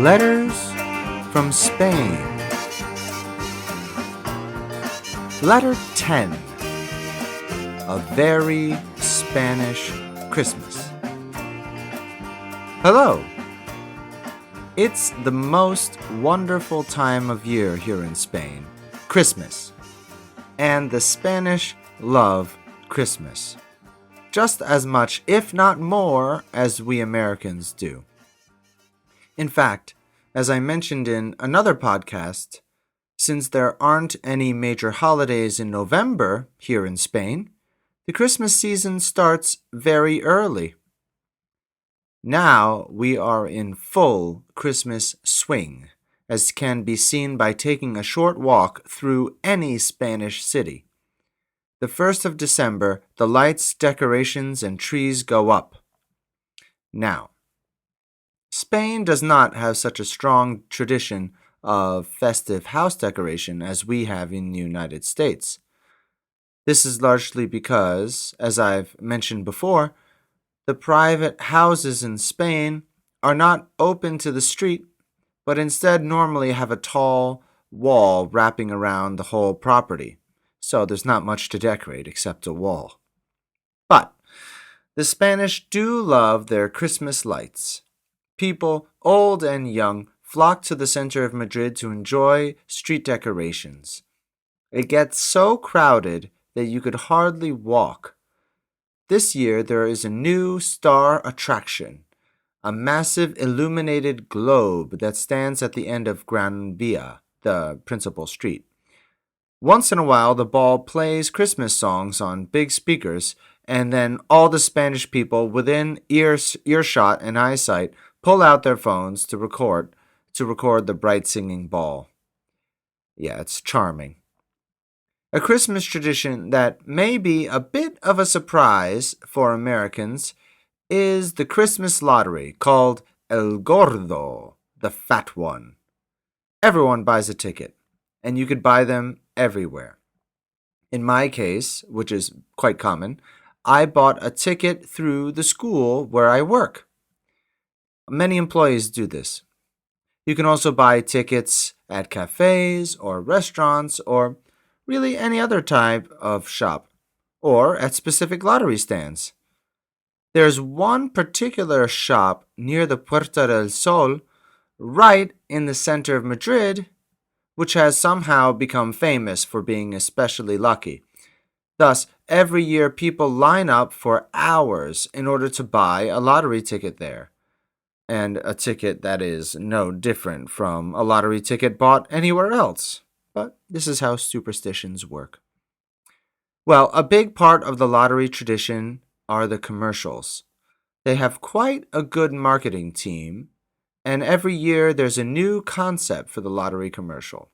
Letters from Spain. Letter 10. A very Spanish Christmas. Hello. It's the most wonderful time of year here in Spain, Christmas. And the Spanish love Christmas just as much, if not more, as we Americans do. In fact, as I mentioned in another podcast, since there aren't any major holidays in November here in Spain, the Christmas season starts very early. Now we are in full Christmas swing, as can be seen by taking a short walk through any Spanish city. The 1st of December, the lights, decorations, and trees go up. Now, Spain does not have such a strong tradition of festive house decoration as we have in the United States. This is largely because, as I've mentioned before, the private houses in Spain are not open to the street, but instead normally have a tall wall wrapping around the whole property. So there's not much to decorate except a wall. But the Spanish do love their Christmas lights. People, old and young, flock to the center of Madrid to enjoy street decorations. It gets so crowded that you could hardly walk. This year there is a new star attraction, a massive illuminated globe that stands at the end of Gran Via, the principal street. Once in a while, the ball plays Christmas songs on big speakers, and then all the Spanish people within earshot and eyesight pull out their phones to record the bright singing ball. Yeah, it's charming. A Christmas tradition that may be a bit of a surprise for Americans is the Christmas lottery called El Gordo, the fat one. Everyone buys a ticket, and you could buy them everywhere. In my case, which is quite common, I bought a ticket through the school where I work. Many employees do this. You can also buy tickets at cafes or restaurants or really any other type of shop or at specific lottery stands. There's one particular shop near the Puerta del Sol, right in the center of Madrid, which has somehow become famous for being especially lucky. Thus, every year people line up for hours in order to buy a lottery ticket there. And a ticket that is no different from a lottery ticket bought anywhere else. But this is how superstitions work. Well, a big part of the lottery tradition are the commercials. They have quite a good marketing team, and every year there's a new concept for the lottery commercial.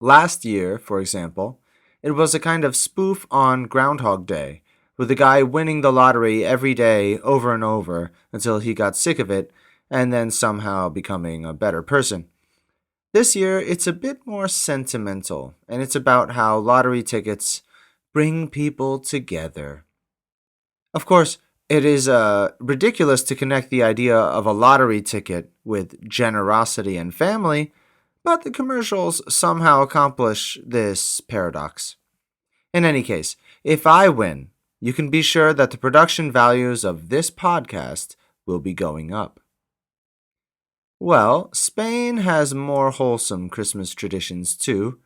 Last year, for example, it was a kind of spoof on Groundhog Day, with the guy winning the lottery every day over and over until he got sick of it and then somehow becoming a better person. This year, it's a bit more sentimental, and it's about how lottery tickets bring people together. Of course, it is ridiculous to connect the idea of a lottery ticket with generosity and family, but the commercials somehow accomplish this paradox. In any case, if I win, you can be sure that the production values of this podcast will be going up. Well, Spain has more wholesome Christmas traditions too.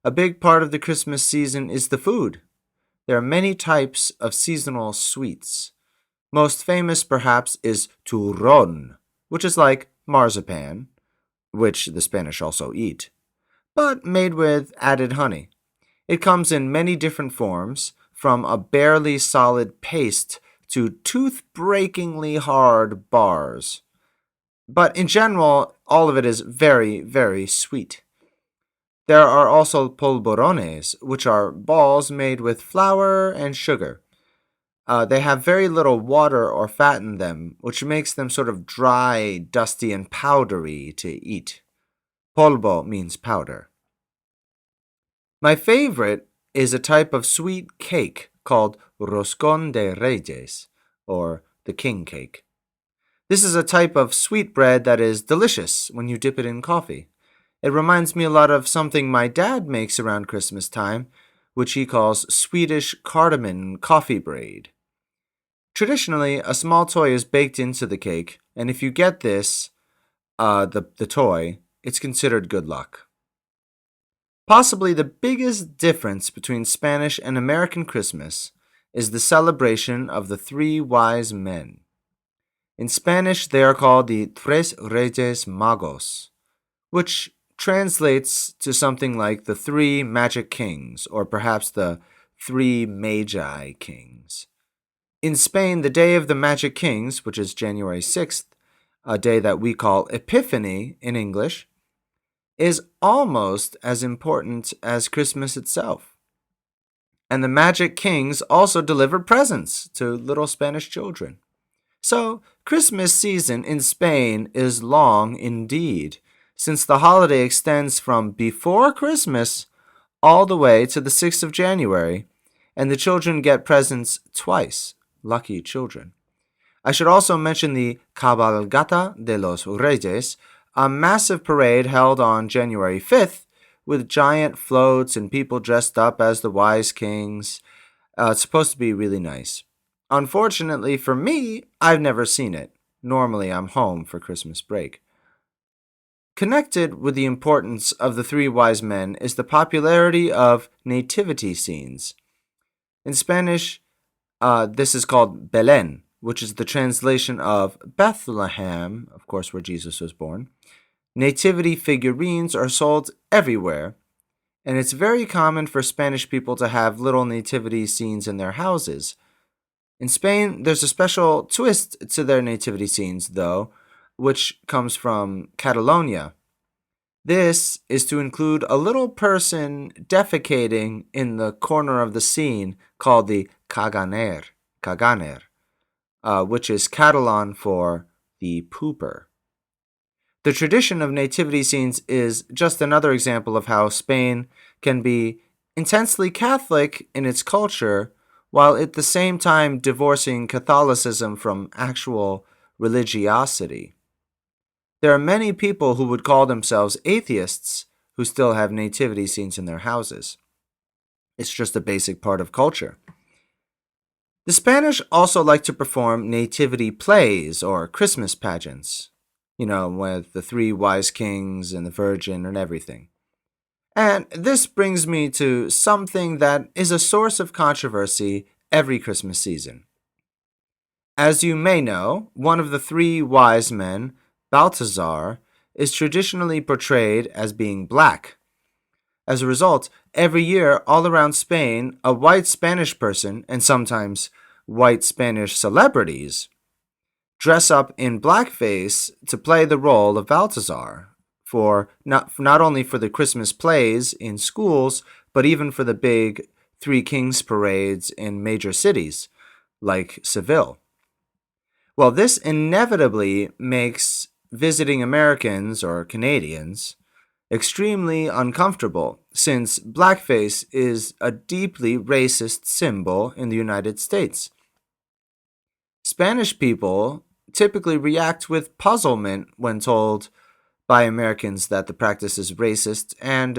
A big part of the Christmas season is the food. There are many types of seasonal sweets. Most famous, perhaps, is turrón, which is like marzipan, which the Spanish also eat, but made with added honey. It comes in many different forms, from a barely solid paste to tooth-breakingly hard bars. But in general, all of it is very, very sweet. There are also polvorones, which are balls made with flour and sugar. They have very little water or fat in them, which makes them sort of dry, dusty, and powdery to eat. Polvo means powder. My favorite is a type of sweet cake called roscón de reyes, or the king cake. This is a type of sweet bread that is delicious when you dip it in coffee. It reminds me a lot of something my dad makes around Christmas time, which he calls Swedish cardamom coffee braid. Traditionally, a small toy is baked into the cake, and if you get this, the toy, it's considered good luck. Possibly the biggest difference between Spanish and American Christmas is the celebration of the three wise men. In Spanish, they are called the Tres Reyes Magos, which translates to something like the three magic kings, or perhaps the three magi kings. In Spain, the Day of the Magic Kings, which is January 6th, a day that we call Epiphany in English, is almost as important as Christmas itself. And the Magic Kings also deliver presents to little Spanish children. So, Christmas season in Spain is long indeed, since the holiday extends from before Christmas all the way to the 6th of January, and the children get presents twice. Lucky children. I should also mention the Cabalgata de los Reyes, a massive parade held on January 5th with giant floats and people dressed up as the wise kings. It's supposed to be really nice. Unfortunately for me, I've never seen it. Normally, I'm home for Christmas break. Connected with the importance of the three wise men is the popularity of nativity scenes. In Spanish, this is called Belén, which is the translation of Bethlehem, of course, where Jesus was born. Nativity figurines are sold everywhere, and it's very common for Spanish people to have little nativity scenes in their houses. In Spain, there's a special twist to their nativity scenes, though, which comes from Catalonia. This is to include a little person defecating in the corner of the scene called the caganer, which is Catalan for the pooper. The tradition of nativity scenes is just another example of how Spain can be intensely Catholic in its culture, while at the same time divorcing Catholicism from actual religiosity. There are many people who would call themselves atheists who still have nativity scenes in their houses. It's just a basic part of culture. The Spanish also like to perform nativity plays or Christmas pageants, with the three wise kings and the Virgin and everything. And this brings me to something that is a source of controversy every Christmas season. As you may know, one of the three wise men, Balthazar, is traditionally portrayed as being black. As a result, every year all around Spain, a white Spanish person, and sometimes white Spanish celebrities, dress up in blackface to play the role of Balthazar, for not only for the Christmas plays in schools, but even for the big Three Kings parades in major cities, like Seville. Well, this inevitably makes visiting Americans or Canadians extremely uncomfortable, since blackface is a deeply racist symbol in the United States. Spanish people typically react with puzzlement when told by Americans that the practice is racist, and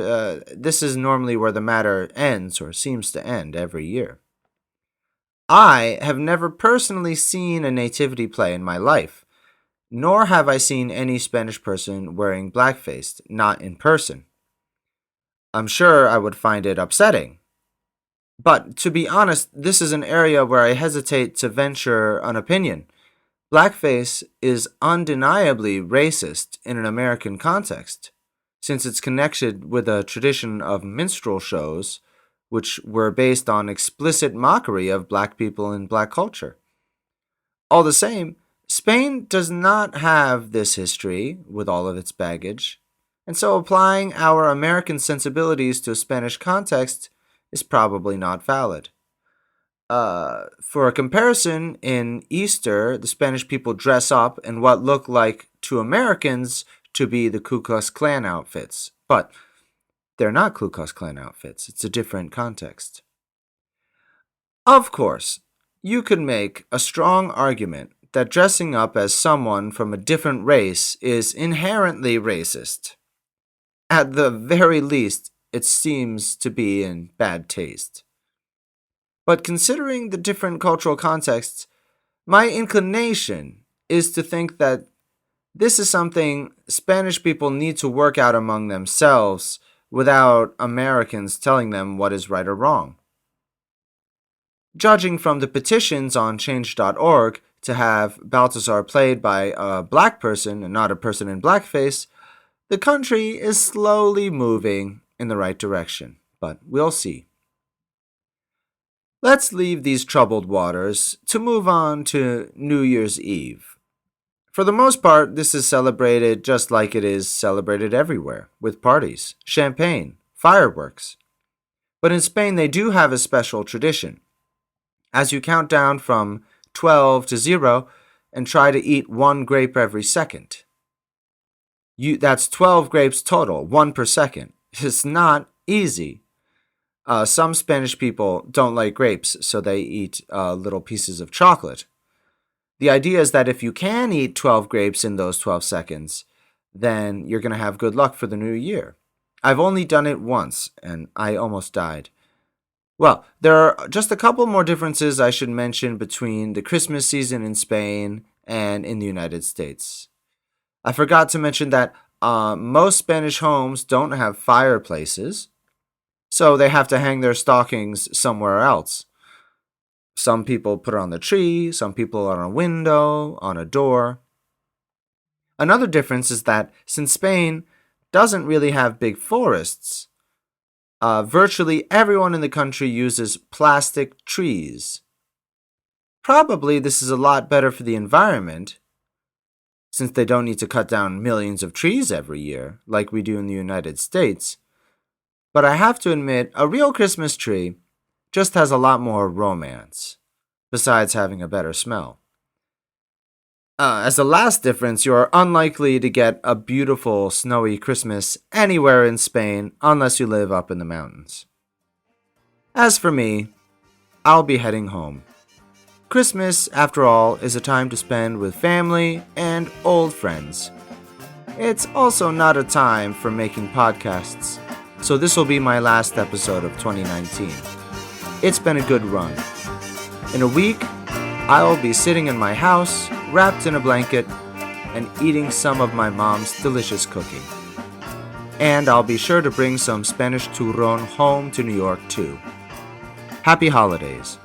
this is normally where the matter ends or seems to end every year. I have never personally seen a nativity play in my life, nor have I seen any Spanish person wearing blackface, not in person. I'm sure I would find it upsetting. But to be honest, this is an area where I hesitate to venture an opinion. Blackface is undeniably racist in an American context, since it's connected with a tradition of minstrel shows, which were based on explicit mockery of black people and black culture. All the same, Spain does not have this history with all of its baggage, and so applying our American sensibilities to a Spanish context is probably not valid. For a comparison, in Easter, the Spanish people dress up in what look like to Americans to be the Ku Klux Klan outfits, but they're not Ku Klux Klan outfits. It's a different context. Of course, you could make a strong argument that dressing up as someone from a different race is inherently racist. At the very least, it seems to be in bad taste. But considering the different cultural contexts, my inclination is to think that this is something Spanish people need to work out among themselves without Americans telling them what is right or wrong. Judging from the petitions on change.org to have Balthazar played by a black person and not a person in blackface, the country is slowly moving in the right direction, but we'll see. Let's leave these troubled waters to move on to New Year's Eve. For the most part, this is celebrated just like it is celebrated everywhere, with parties, champagne, fireworks. But in Spain, they do have a special tradition. As you count down from 12 to 0 and try to eat one grape every second. That's 12 grapes total, 1 per second. It's not easy. Some Spanish people don't like grapes, so they eat little pieces of chocolate. The idea is that if you can eat 12 grapes in those 12 seconds, then you're going to have good luck for the new year. I've only done it once, and I almost died. Well, there are just a couple more differences I should mention between the Christmas season in Spain and in the United States. I forgot to mention that most Spanish homes don't have fireplaces, so they have to hang their stockings somewhere else. Some people put it on the tree, some people on a window, on a door. Another difference is that since Spain doesn't really have big forests, virtually everyone in the country uses plastic trees. Probably this is a lot better for the environment, since they don't need to cut down millions of trees every year, like we do in the United States. But I have to admit, a real Christmas tree just has a lot more romance, besides having a better smell. As the last difference, you are unlikely to get a beautiful snowy Christmas anywhere in Spain unless you live up in the mountains. As for me, I'll be heading home. Christmas, after all, is a time to spend with family and old friends. It's also not a time for making podcasts, so this will be my last episode of 2019. It's been a good run. In a week, I'll be sitting in my house, wrapped in a blanket, and eating some of my mom's delicious cooking. And I'll be sure to bring some Spanish turrón home to New York too. Happy holidays.